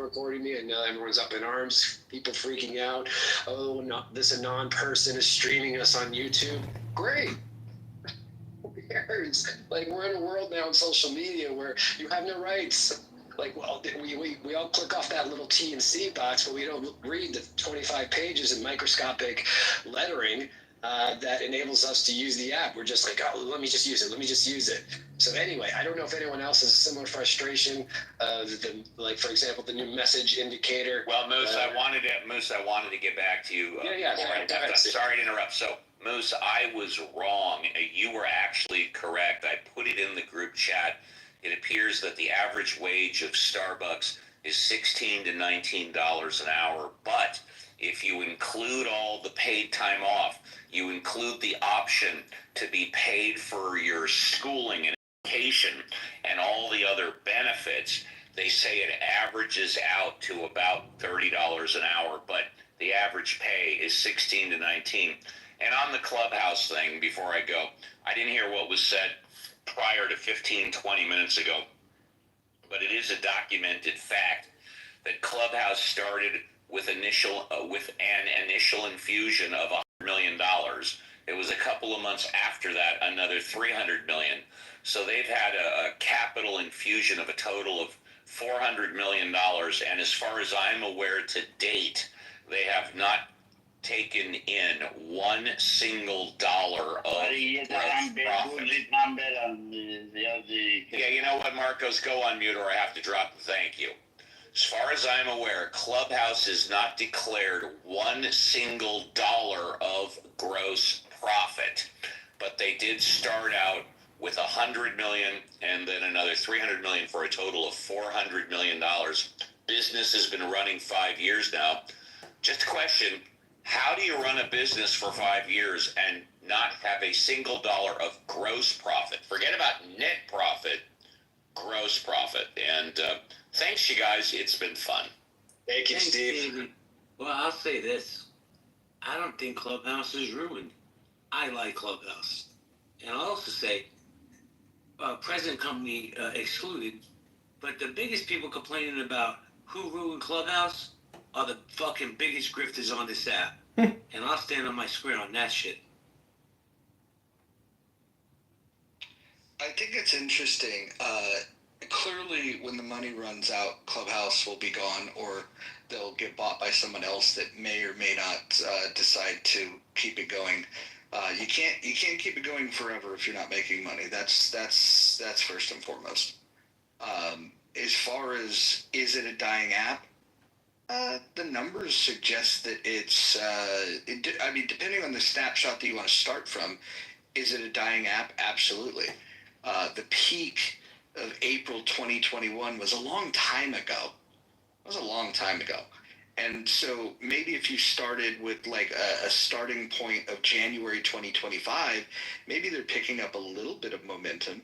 recording me, and now everyone's up in arms, people freaking out. Oh, no, this anon person is streaming us on YouTube. Great. Who cares? Like, we're in a world now on social media where you have no rights. Like, well, we all click off that little T and C box, but we don't read the 25 pages in microscopic lettering that enables us to use the app. We're just like, oh, let me just use it. So anyway, I don't know if anyone else has a similar frustration. Like, for example, the new message indicator. Well, Moose, I wanted to get back to you. I'm sorry to interrupt. So, Moose, I was wrong. You were actually correct. I put it in the group chat. It appears that the average wage of Starbucks is $16 to $19 an hour, but if you include all the paid time off, you include the option to be paid for your schooling and education and all the other benefits, they say it averages out to about $30 an hour, but the average pay is $16 to $19. And on the Clubhouse thing, before I go, I didn't hear what was said prior to 15, 20 minutes ago, but it is a documented fact that Clubhouse started with an initial infusion of $100 million. It was a couple of months after that, another $300 million. So they've had a capital infusion of a total of $400 million. And as far as I'm aware to date, they have not taken in one single dollar of profit. Yeah, you know what, Marcos? Go on mute or I have to drop the thank you. As far as I'm aware, Clubhouse has not declared one single dollar of gross profit, but they did start out with $100 million and then another $300 million for a total of $400 million. Business has been running 5 years now. Just a question, how do you run a business for 5 years and not have a single dollar of gross profit? Forget about net profit, gross profit. And thanks, you guys. It's been fun. Thank you, Steve. David. Well, I'll say this. I don't think Clubhouse is ruined. I like Clubhouse. And I'll also say, present company excluded, but the biggest people complaining about who ruined Clubhouse are the fucking biggest grifters on this app. And I'll stand on my square on that shit. I think it's interesting. Clearly, when the money runs out, Clubhouse will be gone, or they'll get bought by someone else that may or may not decide to keep it going. You can't keep it going forever if you're not making money. That's first and foremost. As far as is it a dying app? The numbers suggest that it's. Depending on the snapshot that you want to start from, is it a dying app? Absolutely. The peak of April 2021 was a long time ago. And so maybe if you started with like a starting point of January 2025, maybe they're picking up a little bit of momentum,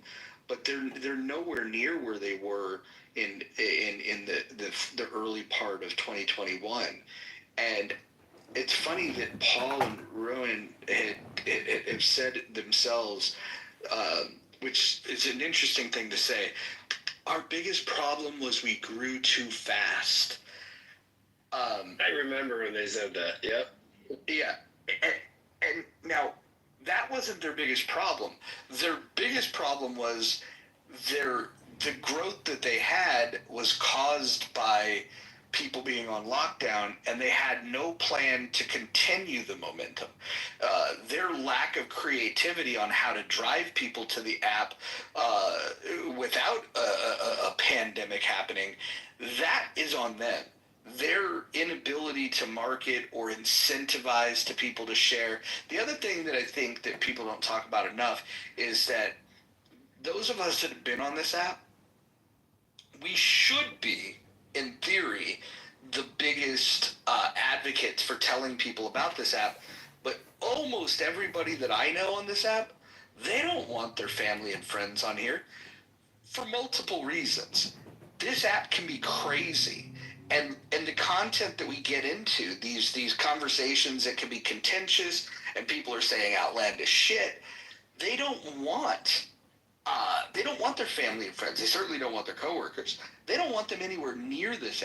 but they're nowhere near where they were in the early part of 2021. And it's funny that Paul and Rowan have said themselves, which is an interesting thing to say. Our biggest problem was we grew too fast. I remember when they said that. Yep. Yeah. And now, that wasn't their biggest problem. Their biggest problem was the growth that they had was caused by people being on lockdown, and they had no plan to continue the momentum. Their lack of creativity on how to drive people to the app without a pandemic happening, that is on them. Their inability to market or incentivize to people to share. The other thing that I think that people don't talk about enough is that those of us that have been on this app, we should be, in theory, the biggest advocates for telling people about this app, but almost everybody that I know on this app, they don't want their family and friends on here for multiple reasons. This app can be crazy, and the content that we get into, these conversations that can be contentious and people are saying outlandish shit, they don't want their family and friends. They certainly don't want their coworkers. They don't want them anywhere near this